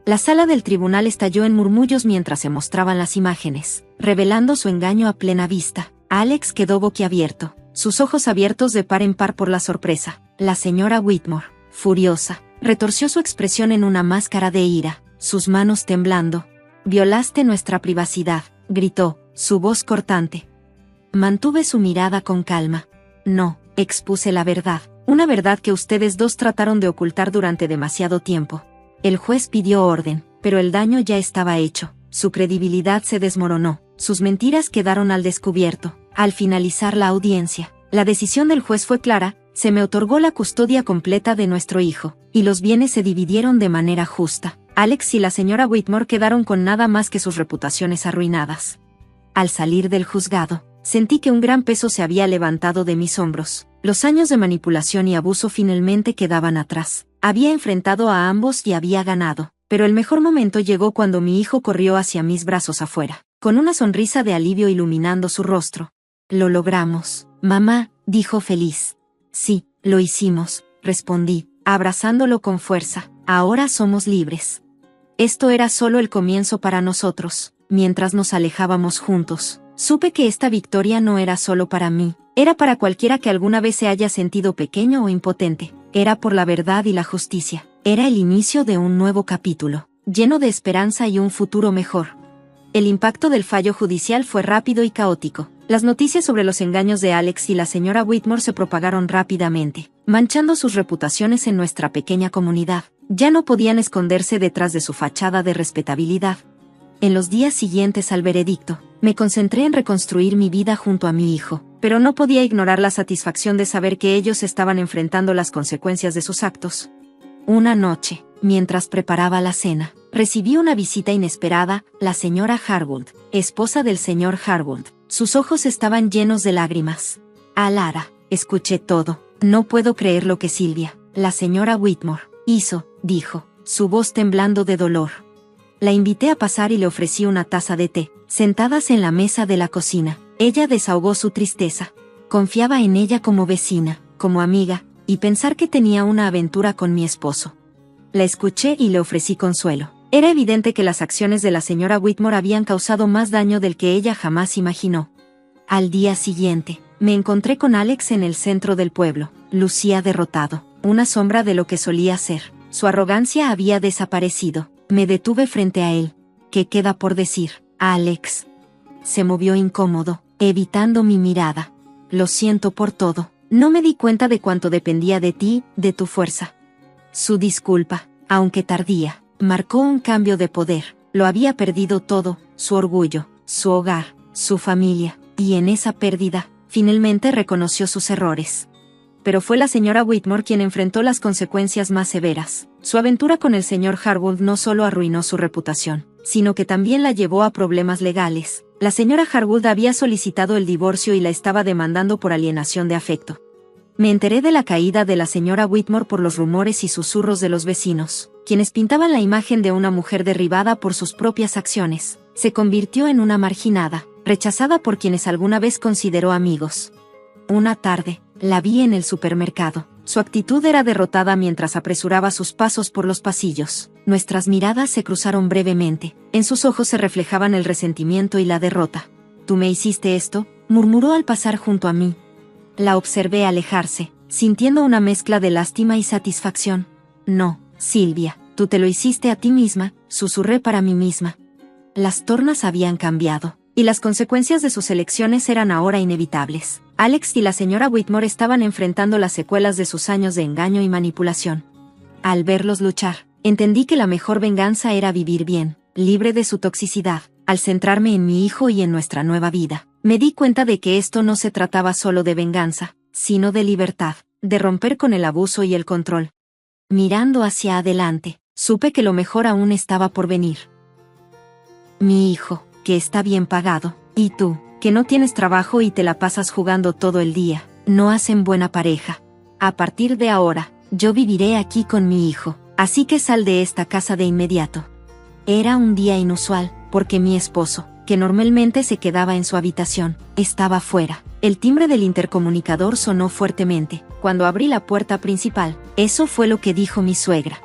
La sala del tribunal estalló en murmullos mientras se mostraban las imágenes, revelando su engaño a plena vista. Alex quedó boquiabierto, sus ojos abiertos de par en par por la sorpresa. La señora Whitmore, furiosa, retorció su expresión en una máscara de ira, sus manos temblando. «Violaste nuestra privacidad», gritó, su voz cortante. Mantuve su mirada con calma. «No, expuse la verdad, una verdad que ustedes dos trataron de ocultar durante demasiado tiempo». El juez pidió orden, pero el daño ya estaba hecho, su credibilidad se desmoronó, sus mentiras quedaron al descubierto. Al finalizar la audiencia, la decisión del juez fue clara: se me otorgó la custodia completa de nuestro hijo, y los bienes se dividieron de manera justa. Alex y la señora Whitmore quedaron con nada más que sus reputaciones arruinadas. Al salir del juzgado, sentí que un gran peso se había levantado de mis hombros. Los años de manipulación y abuso finalmente quedaban atrás. Había enfrentado a ambos y había ganado, pero el mejor momento llegó cuando mi hijo corrió hacia mis brazos afuera, con una sonrisa de alivio iluminando su rostro. «Lo logramos, mamá», dijo feliz. «Sí, lo hicimos», respondí, abrazándolo con fuerza. «Ahora somos libres». Esto era solo el comienzo para nosotros. Mientras nos alejábamos juntos, supe que esta victoria no era solo para mí, era para cualquiera que alguna vez se haya sentido pequeño o impotente. Era por la verdad y la justicia. Era el inicio de un nuevo capítulo, lleno de esperanza y un futuro mejor. El impacto del fallo judicial fue rápido y caótico. Las noticias sobre los engaños de Alex y la señora Whitmore se propagaron rápidamente, manchando sus reputaciones en nuestra pequeña comunidad. Ya no podían esconderse detrás de su fachada de respetabilidad. En los días siguientes al veredicto, me concentré en reconstruir mi vida junto a mi hijo, pero no podía ignorar la satisfacción de saber que ellos estaban enfrentando las consecuencias de sus actos. Una noche, mientras preparaba la cena, recibí una visita inesperada: la señora Harwood, esposa del señor Harwood. Sus ojos estaban llenos de lágrimas. «Alara, escuché todo. No puedo creer lo que Silvia, la señora Whitmore, hizo», dijo, su voz temblando de dolor. La invité a pasar y le ofrecí una taza de té. Sentadas en la mesa de la cocina, ella desahogó su tristeza. Confiaba en ella como vecina, como amiga, y pensar que tenía una aventura con mi esposo. La escuché y le ofrecí consuelo. Era evidente que las acciones de la señora Whitmore habían causado más daño del que ella jamás imaginó. Al día siguiente, me encontré con Alex en el centro del pueblo. Lucía derrotado, una sombra de lo que solía ser. Su arrogancia había desaparecido. Me detuve frente a él. «¿Qué queda por decir, Alex?» Se movió incómodo, evitando mi mirada. «Lo siento por todo. No me di cuenta de cuánto dependía de ti, de tu fuerza». Su disculpa, aunque tardía, marcó un cambio de poder. Lo había perdido todo: su orgullo, su hogar, su familia, y en esa pérdida, finalmente reconoció sus errores. Pero fue la señora Whitmore quien enfrentó las consecuencias más severas. Su aventura con el señor Harwood no solo arruinó su reputación, sino que también la llevó a problemas legales. La señora Harwood había solicitado el divorcio y la estaba demandando por alienación de afecto. Me enteré de la caída de la señora Whitmore por los rumores y susurros de los vecinos, quienes pintaban la imagen de una mujer derribada por sus propias acciones. Se convirtió en una marginada, rechazada por quienes alguna vez consideró amigos. Una tarde, la vi en el supermercado. Su actitud era derrotada mientras apresuraba sus pasos por los pasillos. Nuestras miradas se cruzaron brevemente. En sus ojos se reflejaban el resentimiento y la derrota. «Tú me hiciste esto», murmuró al pasar junto a mí. La observé alejarse, sintiendo una mezcla de lástima y satisfacción. «No, Silvia, tú te lo hiciste a ti misma», susurré para mí misma. Las tornas habían cambiado, y las consecuencias de sus elecciones eran ahora inevitables. Alex y la señora Whitmore estaban enfrentando las secuelas de sus años de engaño y manipulación. Al verlos luchar, entendí que la mejor venganza era vivir bien, libre de su toxicidad. Al centrarme en mi hijo y en nuestra nueva vida, me di cuenta de que esto no se trataba solo de venganza, sino de libertad, de romper con el abuso y el control. Mirando hacia adelante, supe que lo mejor aún estaba por venir. Mi hijo, que está bien pagado, y tú, que no tienes trabajo y te la pasas jugando todo el día, no hacen buena pareja. A partir de ahora, yo viviré aquí con mi hijo, así que sal de esta casa de inmediato. Era un día inusual, porque mi esposo, que normalmente se quedaba en su habitación, estaba fuera. El timbre del intercomunicador sonó fuertemente. Cuando abrí la puerta principal, eso fue lo que dijo mi suegra.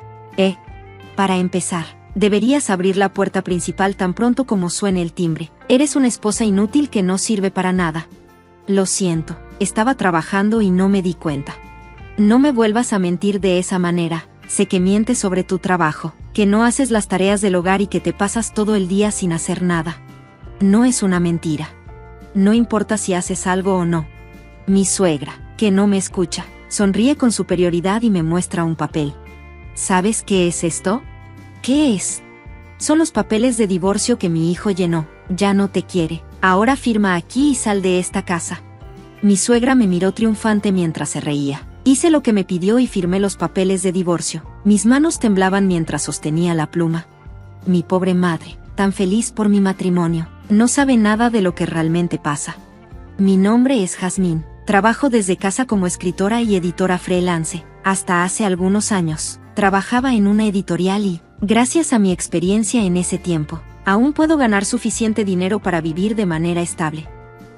Para empezar, deberías abrir la puerta principal tan pronto como suene el timbre. Eres una esposa inútil que no sirve para nada. Lo siento, estaba trabajando y no me di cuenta. No me vuelvas a mentir de esa manera. Sé que mientes sobre tu trabajo, que no haces las tareas del hogar y que te pasas todo el día sin hacer nada. No es una mentira. No importa si haces algo o no. Mi suegra, que no me escucha, sonríe con superioridad y me muestra un papel. ¿Sabes qué es esto? ¿Qué es? Son los papeles de divorcio que mi hijo llenó. Ya no te quiere. Ahora firma aquí y sal de esta casa. Mi suegra me miró triunfante mientras se reía. Hice lo que me pidió y firmé los papeles de divorcio. Mis manos temblaban mientras sostenía la pluma. Mi pobre madre, tan feliz por mi matrimonio, no sabe nada de lo que realmente pasa. Mi nombre es Jazmín. Trabajo desde casa como escritora y editora freelance. Hasta hace algunos años, trabajaba en una editorial y, gracias a mi experiencia en ese tiempo, aún puedo ganar suficiente dinero para vivir de manera estable.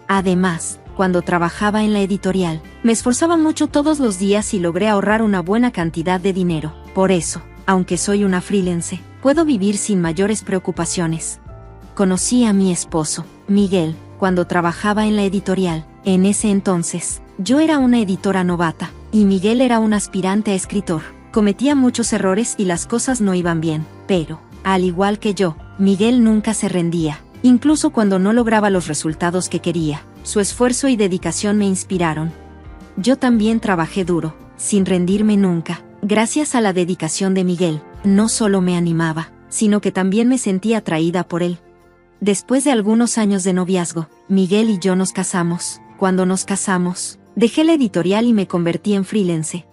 Además, cuando trabajaba en la editorial, me esforzaba mucho todos los días y logré ahorrar una buena cantidad de dinero. Por eso, aunque soy una freelance, puedo vivir sin mayores preocupaciones. Conocí a mi esposo, Miguel, cuando trabajaba en la editorial. En ese entonces, yo era una editora novata, y Miguel era un aspirante a escritor. Cometía muchos errores y las cosas no iban bien, pero, al igual que yo, Miguel nunca se rendía, incluso cuando no lograba los resultados que quería. Su esfuerzo y dedicación me inspiraron. Yo también trabajé duro, sin rendirme nunca. Gracias a la dedicación de Miguel, no solo me animaba, sino que también me sentía atraída por él. Después de algunos años de noviazgo, Miguel y yo nos casamos. Cuando nos casamos, dejé la editorial y me convertí en freelance.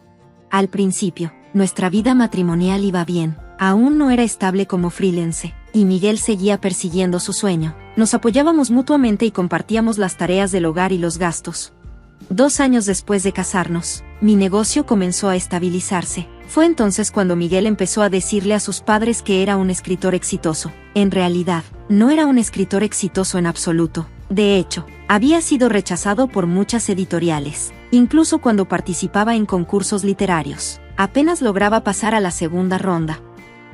Al principio, nuestra vida matrimonial iba bien. Aún no era estable como freelance, y Miguel seguía persiguiendo su sueño. Nos apoyábamos mutuamente y compartíamos las tareas del hogar y los gastos. 2 años después de casarnos, mi negocio comenzó a estabilizarse. Fue entonces cuando Miguel empezó a decirle a sus padres que era un escritor exitoso. En realidad, no era un escritor exitoso en absoluto. De hecho, había sido rechazado por muchas editoriales, incluso cuando participaba en concursos literarios. Apenas lograba pasar a la segunda ronda.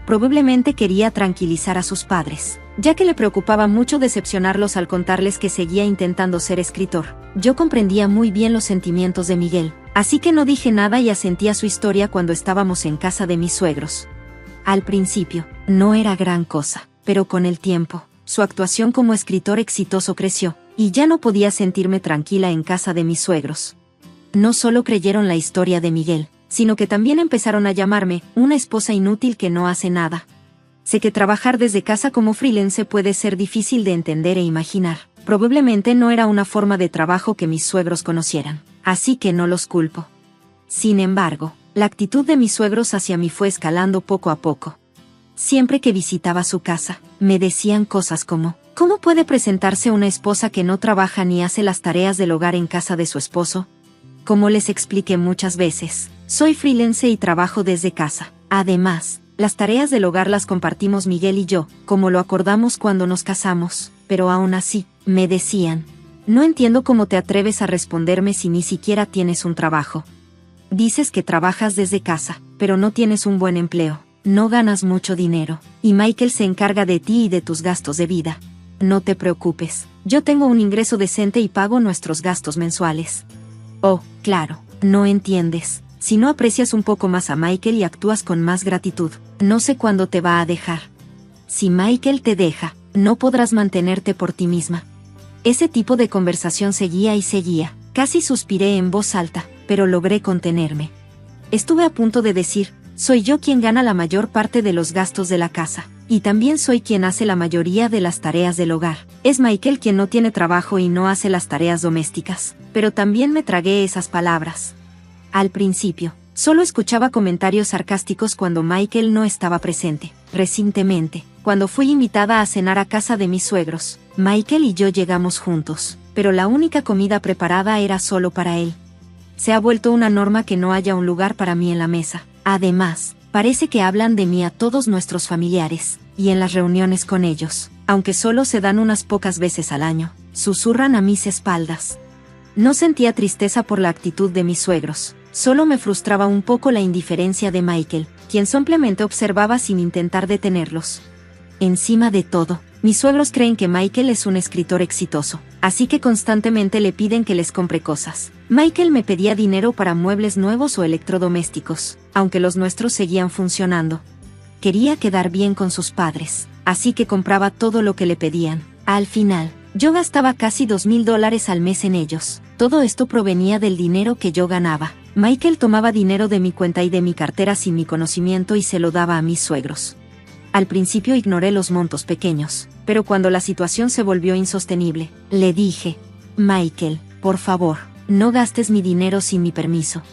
Probablemente quería tranquilizar a sus padres, ya que le preocupaba mucho decepcionarlos al contarles que seguía intentando ser escritor. Yo comprendía muy bien los sentimientos de Miguel, así que no dije nada y asentí a su historia cuando estábamos en casa de mis suegros. Al principio, no era gran cosa, pero con el tiempo, su actuación como escritor exitoso creció, y ya no podía sentirme tranquila en casa de mis suegros. No solo creyeron la historia de Miguel, sino que también empezaron a llamarme una esposa inútil que no hace nada. Sé que trabajar desde casa como freelance puede ser difícil de entender e imaginar. Probablemente no era una forma de trabajo que mis suegros conocieran, así que no los culpo. Sin embargo, la actitud de mis suegros hacia mí fue escalando poco a poco. Siempre que visitaba su casa, me decían cosas como: ¿cómo puede presentarse una esposa que no trabaja ni hace las tareas del hogar en casa de su esposo? Como les expliqué muchas veces, soy freelance y trabajo desde casa. Además, las tareas del hogar las compartimos Miguel y yo, como lo acordamos cuando nos casamos. Pero aún así, me decían: no entiendo cómo te atreves a responderme si ni siquiera tienes un trabajo. Dices que trabajas desde casa, pero no tienes un buen empleo, no ganas mucho dinero, y Michael se encarga de ti y de tus gastos de vida. No te preocupes, yo tengo un ingreso decente y pago nuestros gastos mensuales. Oh, claro, no entiendes. Si no aprecias un poco más a Michael y actúas con más gratitud, no sé cuándo te va a dejar. Si Michael te deja, no podrás mantenerte por ti misma. Ese tipo de conversación seguía y seguía. Casi suspiré en voz alta, pero logré contenerme. Estuve a punto de decir: soy yo quien gana la mayor parte de los gastos de la casa, y también soy quien hace la mayoría de las tareas del hogar. Es Michael quien no tiene trabajo y no hace las tareas domésticas. Pero también me tragué esas palabras. Al principio, Solo escuchaba comentarios sarcásticos cuando Michael no estaba presente. Recientemente, cuando fui invitada a cenar a casa de mis suegros, Michael y yo llegamos juntos, pero la única comida preparada era solo para él. Se ha vuelto una norma que no haya un lugar para mí en la mesa. Además, parece que hablan de mí a todos nuestros familiares, y en las reuniones con ellos, aunque solo se dan unas pocas veces al año, susurran a mis espaldas. No sentía tristeza por la actitud de mis suegros, solo me frustraba un poco la indiferencia de Michael, quien simplemente observaba sin intentar detenerlos. Encima de todo, mis suegros creen que Michael es un escritor exitoso, así que constantemente le piden que les compre cosas. Michael me pedía dinero para muebles nuevos o electrodomésticos, aunque los nuestros seguían funcionando. Quería quedar bien con sus padres, así que compraba todo lo que le pedían. Al final, yo gastaba casi $2,000 al mes en ellos. Todo esto provenía del dinero que yo ganaba. Michael tomaba dinero de mi cuenta y de mi cartera sin mi conocimiento y se lo daba a mis suegros. Al principio ignoré los montos pequeños, pero cuando la situación se volvió insostenible, le dije: Michael, por favor, no gastes mi dinero sin mi permiso.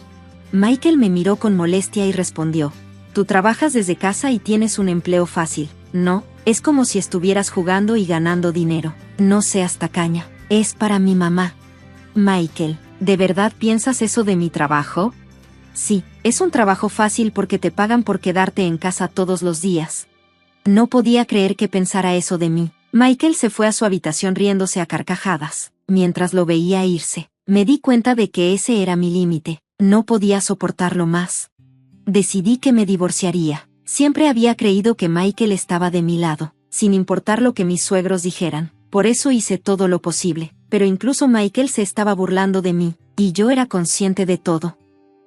Michael me miró con molestia y respondió: tú trabajas desde casa y tienes un empleo fácil, ¿no? Es como si estuvieras jugando y ganando dinero. No seas tacaña, es para mi mamá. Michael, ¿de verdad piensas eso de mi trabajo? Sí, es un trabajo fácil porque te pagan por quedarte en casa todos los días. No podía creer que pensara eso de mí. Michael se fue a su habitación riéndose a carcajadas. Mientras lo veía irse, me di cuenta de que ese era mi límite. No podía soportarlo más. Decidí que me divorciaría. Siempre había creído que Michael estaba de mi lado, sin importar lo que mis suegros dijeran. Por eso hice todo lo posible, pero incluso Michael se estaba burlando de mí, y yo era consciente de todo.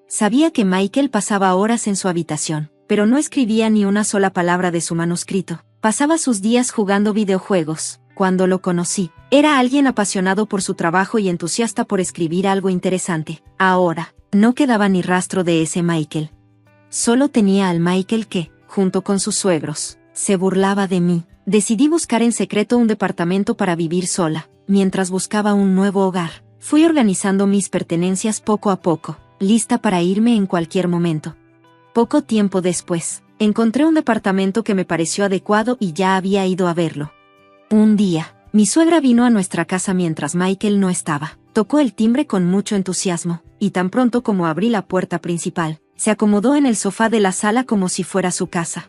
Sabía que Michael pasaba horas en su habitación, pero no escribía ni una sola palabra de su manuscrito. Pasaba sus días jugando videojuegos. Cuando lo conocí, era alguien apasionado por su trabajo y entusiasta por escribir algo interesante. Ahora, no quedaba ni rastro de ese Michael. Solo tenía al Michael que, junto con sus suegros, se burlaba de mí. Decidí buscar en secreto un departamento para vivir sola. Mientras buscaba un nuevo hogar, fui organizando mis pertenencias poco a poco, lista para irme en cualquier momento. Poco tiempo después, encontré un departamento que me pareció adecuado y ya había ido a verlo. Un día, mi suegra vino a nuestra casa mientras Michael no estaba. Tocó el timbre con mucho entusiasmo, y tan pronto como abrí la puerta principal, se acomodó en el sofá de la sala como si fuera su casa.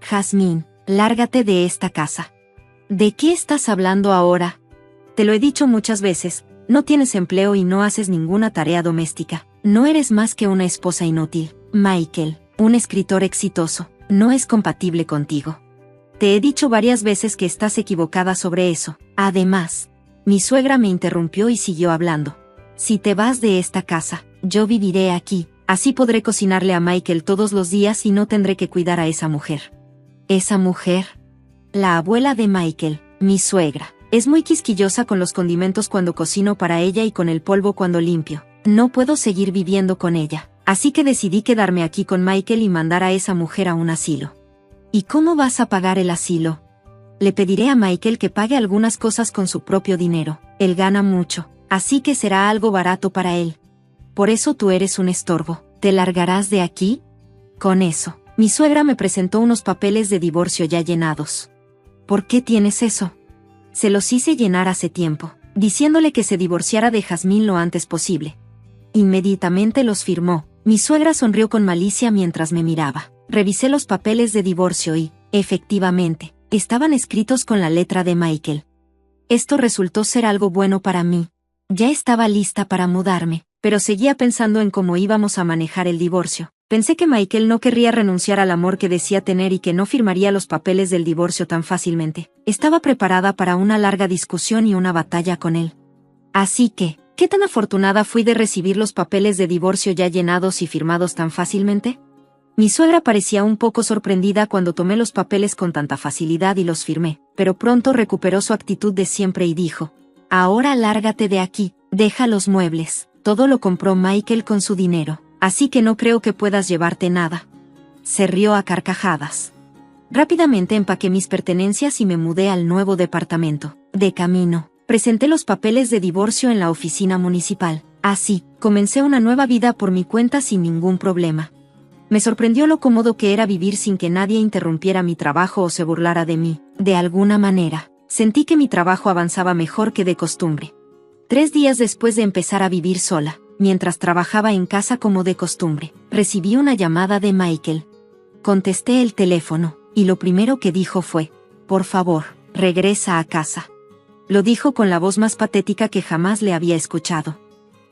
Jazmín, lárgate de esta casa. ¿De qué estás hablando ahora? Te lo he dicho muchas veces, no tienes empleo y no haces ninguna tarea doméstica. No eres más que una esposa inútil. Michael, un escritor exitoso, no es compatible contigo. Te he dicho varias veces que estás equivocada sobre eso. Además, mi suegra me interrumpió y siguió hablando. Si te vas de esta casa, yo viviré aquí, así podré cocinarle a Michael todos los días y no tendré que cuidar a esa mujer. ¿Esa mujer? La abuela de Michael, mi suegra. Es muy quisquillosa con los condimentos cuando cocino para ella y con el polvo cuando limpio. No puedo seguir viviendo con ella, así que decidí quedarme aquí con Michael y mandar a esa mujer a un asilo. ¿Y cómo vas a pagar el asilo? Le pediré a Michael que pague algunas cosas con su propio dinero. Él gana mucho, así que será algo barato para él. Por eso tú eres un estorbo. ¿Te largarás de aquí? Con eso, mi suegra me presentó unos papeles de divorcio ya llenados. ¿Por qué tienes eso? Se los hice llenar hace tiempo, diciéndole que se divorciara de Jazmín lo antes posible. Inmediatamente los firmó. Mi suegra sonrió con malicia mientras me miraba. Revisé los papeles de divorcio y, efectivamente, estaban escritos con la letra de Michael. Esto resultó ser algo bueno para mí. Ya estaba lista para mudarme, pero seguía pensando en cómo íbamos a manejar el divorcio. Pensé que Michael no querría renunciar al amor que decía tener y que no firmaría los papeles del divorcio tan fácilmente. Estaba preparada para una larga discusión y una batalla con él. Así que, ¿qué tan afortunada fui de recibir los papeles de divorcio ya llenados y firmados tan fácilmente? Mi suegra parecía un poco sorprendida cuando tomé los papeles con tanta facilidad y los firmé, pero pronto recuperó su actitud de siempre y dijo: ahora lárgate de aquí, deja los muebles, todo lo compró Michael con su dinero, así que no creo que puedas llevarte nada. Se rió a carcajadas. Rápidamente empaqué mis pertenencias y me mudé al nuevo departamento. De camino, presenté los papeles de divorcio en la oficina municipal. Así, comencé una nueva vida por mi cuenta sin ningún problema. Me sorprendió lo cómodo que era vivir sin que nadie interrumpiera mi trabajo o se burlara de mí. De alguna manera, sentí que mi trabajo avanzaba mejor que de costumbre. 3 días después de empezar a vivir sola, mientras trabajaba en casa como de costumbre, recibí una llamada de Michael. Contesté el teléfono, y lo primero que dijo fue: por favor, regresa a casa. Lo dijo con la voz más patética que jamás le había escuchado.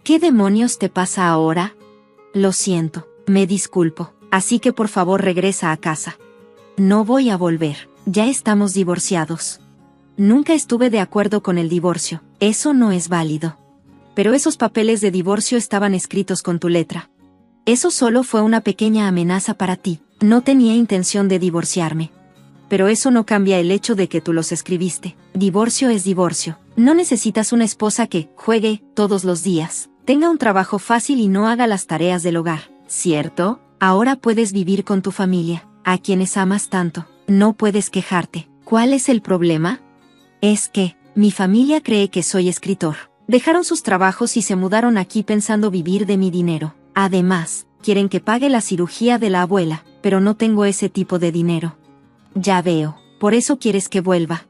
¿Qué demonios te pasa ahora? Lo siento, me disculpo, así que por favor regresa a casa. No voy a volver, ya estamos divorciados. Nunca estuve de acuerdo con el divorcio, eso no es válido. Pero esos papeles de divorcio estaban escritos con tu letra. Eso solo fue una pequeña amenaza para ti, no tenía intención de divorciarme. Pero eso no cambia el hecho de que tú los escribiste. Divorcio es divorcio. No necesitas una esposa que juegue todos los días, tenga un trabajo fácil y no haga las tareas del hogar, ¿cierto? Ahora puedes vivir con tu familia, a quienes amas tanto. No puedes quejarte. ¿Cuál es el problema? Es que mi familia cree que soy escritor. Dejaron sus trabajos y se mudaron aquí pensando vivir de mi dinero. Además, quieren que pague la cirugía de la abuela, pero no tengo ese tipo de dinero. Ya veo, por eso quieres que vuelva.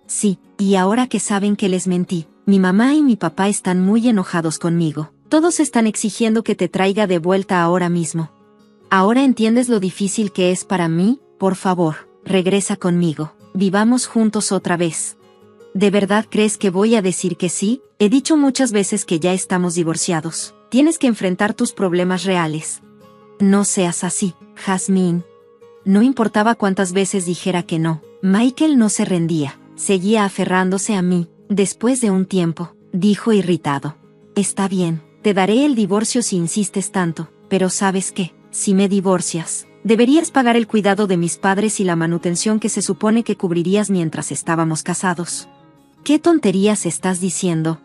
Sí, y ahora que saben que les mentí, mi mamá y mi papá están muy enojados conmigo. Todos están exigiendo que te traiga de vuelta ahora mismo. ¿Ahora entiendes lo difícil que es para mí? Por favor, regresa conmigo. Vivamos juntos otra vez. ¿De verdad crees que voy a decir que sí? He dicho muchas veces que ya estamos divorciados. Tienes que enfrentar tus problemas reales. No seas así, Jasmine. No importaba cuántas veces dijera que no, Michael no se rendía, seguía aferrándose a mí. Después de un tiempo, dijo irritado: está bien, te daré el divorcio si insistes tanto, pero ¿sabes qué? Si me divorcias, deberías pagar el cuidado de mis padres y la manutención que se supone que cubrirías mientras estábamos casados. ¿Qué tonterías estás diciendo?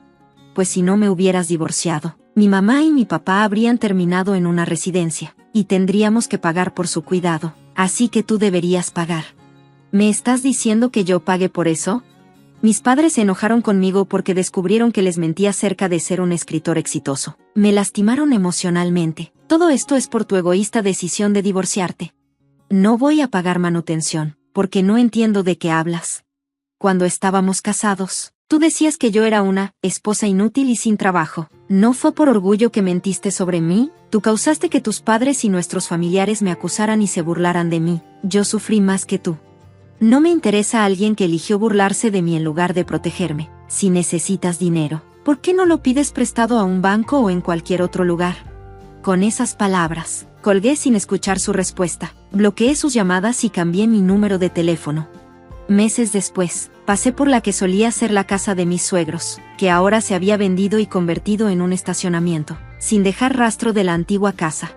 Pues si no me hubieras divorciado, mi mamá y mi papá habrían terminado en una residencia, y tendríamos que pagar por su cuidado, así que tú deberías pagar. ¿Me estás diciendo que yo pague por eso? Mis padres se enojaron conmigo porque descubrieron que les mentí acerca de ser un escritor exitoso. Me lastimaron emocionalmente. Todo esto es por tu egoísta decisión de divorciarte. No voy a pagar manutención, porque no entiendo de qué hablas. Cuando estábamos casados, tú decías que yo era una esposa inútil y sin trabajo. ¿No fue por orgullo que mentiste sobre mí? Tú causaste que tus padres y nuestros familiares me acusaran y se burlaran de mí. Yo sufrí más que tú. No me interesa alguien que eligió burlarse de mí en lugar de protegerme. Si necesitas dinero, ¿por qué no lo pides prestado a un banco o en cualquier otro lugar? Con esas palabras, colgué sin escuchar su respuesta. Bloqueé sus llamadas y cambié mi número de teléfono. Meses después, pasé por la que solía ser la casa de mis suegros, que ahora se había vendido y convertido en un estacionamiento, sin dejar rastro de la antigua casa.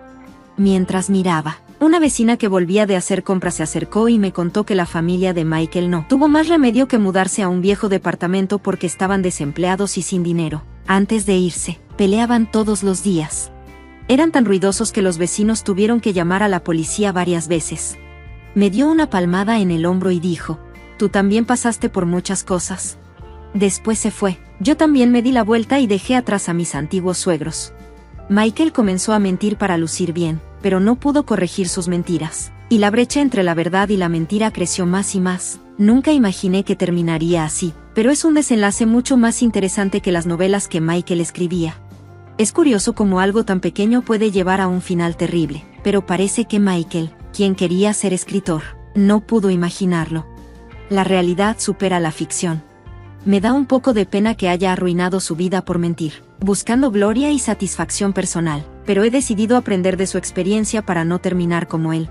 Mientras miraba, una vecina que volvía de hacer compras se acercó y me contó que la familia de Michael no tuvo más remedio que mudarse a un viejo departamento porque estaban desempleados y sin dinero. Antes de irse, peleaban todos los días. Eran tan ruidosos que los vecinos tuvieron que llamar a la policía varias veces. Me dio una palmada en el hombro y dijo: tú también pasaste por muchas cosas. Después se fue. Yo también me di la vuelta y dejé atrás a mis antiguos suegros. Michael comenzó a mentir para lucir bien, pero no pudo corregir sus mentiras, y la brecha entre la verdad y la mentira creció más y más. Nunca imaginé que terminaría así, pero es un desenlace mucho más interesante que las novelas que Michael escribía. Es curioso cómo algo tan pequeño puede llevar a un final terrible, pero parece que Michael, quien quería ser escritor, no pudo imaginarlo. La realidad supera la ficción. Me da un poco de pena que haya arruinado su vida por mentir, buscando gloria y satisfacción personal, pero he decidido aprender de su experiencia para no terminar como él.